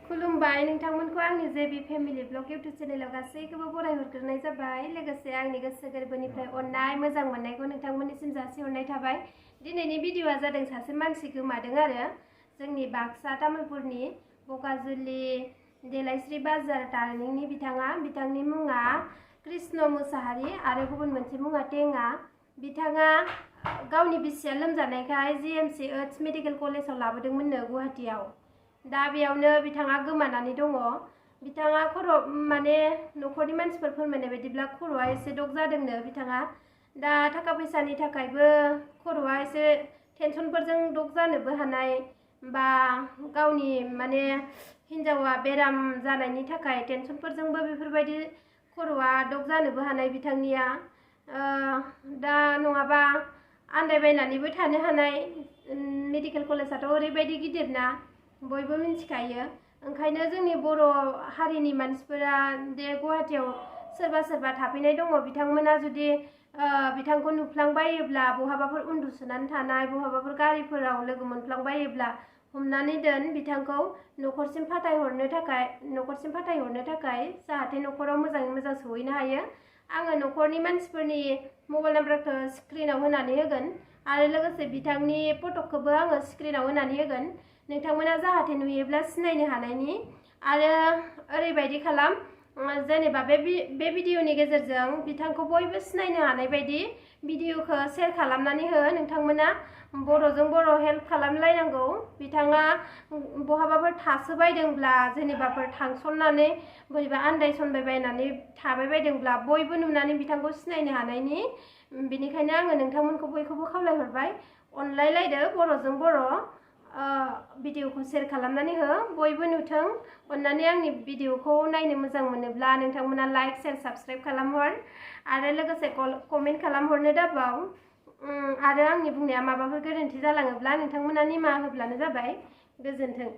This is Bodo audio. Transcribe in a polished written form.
खुलुमबाय नोंथांमोनखौ आंनि जेबि फेमिलि ब्लग इउट्यूब चेनेलाव गासैखौबो बरायहरग्रोनाय जाबाय। लोगोसे आंनि गोसो गोरबोनिफ्राय अननाय मोजां मोननायखौ नोंथांमोननिसिम जासिहरनाय थाबाय। दिनैनि भिडिअआ जादों सासे मानसि गोमादों आरो जोंनि बाक्सा तामुलपुरनि बगाजुलि देलायस्रि बाजार टार्निंनि बिथांनि मुङा कृष्ण मुसाहारि आरो गुबुन मोनसे मुङा टेङा। बिथाङा गावनि बिसिया लोमजानायखाय GMC ओट्स मेडिकेल कलेजाव लाबोदोंमोननो गुवाहाटीआव। दा बेयावनो बिथाङा गोमानानै दङ। बिथाङा खर' माने न'खरनि मानसिफोर फोरमायनाय बायदिब्ला खर'आ एसे दग जादोंनो बिथाङा। दा थाखा फैसानि थाखायबो खर'आ एसे टेनसनफोरजों दग जानोबो हानाय बा गावनि माने हिन्जावा बेराम जानायनि थाखाय टेनसनफोरजोंबो बेफोरबायदि खर'आ दग जानोबो हानाय बिथांनिया। दा नङाबा आन्दायबायनानैबो थानो हानाय। मेडिकेल कलेजाथ' ओरैबायदि गिदिर ना बयबो मिन्थिखायो। ओंखायनो जोंनि बर' हारिनि मानसिफोरा दे गुवाहाटीआव सोरबा सोरबा थाफैनाय दङ। बिथांमोना जुदि बिथांखौ नुफ्लांबायोब्ला बहाबाफोर उन्दुसोनानै थानाय बहाबाफोर गारिफोराव लोगो मोनफ्लांबायोब्ला हमनानै दोन बिथांखौ न'खरसिम फाथायहरनो थाखाय जाहाथे न'खराव मोजाङै मोजां सहैनो हायो। आङो न'खरनि मानसिफोरनि मबाइल नाम्बारखौ स्क्रिनाव होनानै होगोन आरो लोगोसे बिथांनि फटकखौबो आङो स्क्रिनाव होनानै होगोन। नोंथांमोना जाहाथे नुयोब्ला सिनायनो हानायनि। आरो ओरैबायदि खालाम जेनेबा बे भिडिअनि गेजेरजों बिथांखौ बयबो सिनायनो हानाय बायदि भिडिअखौ शेयार खालामनानै हो। नोंथांमोना बर'जों बर' हेल्प खालामलायनांगौ। बिथाङा बहाबाफोर थासोबायदोंब्ला जेनेबाफोर थांसननानै बोरैबा आन्दायसनबायबायनानै थाबाय बायदोंब्ला बयबो नुनानै बिथांखौ सिनायनो हानायनि। बेनिखायनो आङो नोंथांमोनखौ बयखौबो खावलायहरबाय अनलायलायदो बर'जों बर' भिडिअखौ शेयार खालामनानै हो बयबो नुथों। अननानै आंनि भिडिअखौ नायनो मोजां मोनोब्ला नोंथांमोना लाइक शेयार साबस्क्राइब खालामहर आरो लोगोसे कमेन्ट खालामहरनो दाबाव। आरो आंनि बुंनाया माबाफोर गोरोन्थि जालाङोब्ला नोंथांमोना निमाहा होब्लानो जाबाय। गोजोन्थों।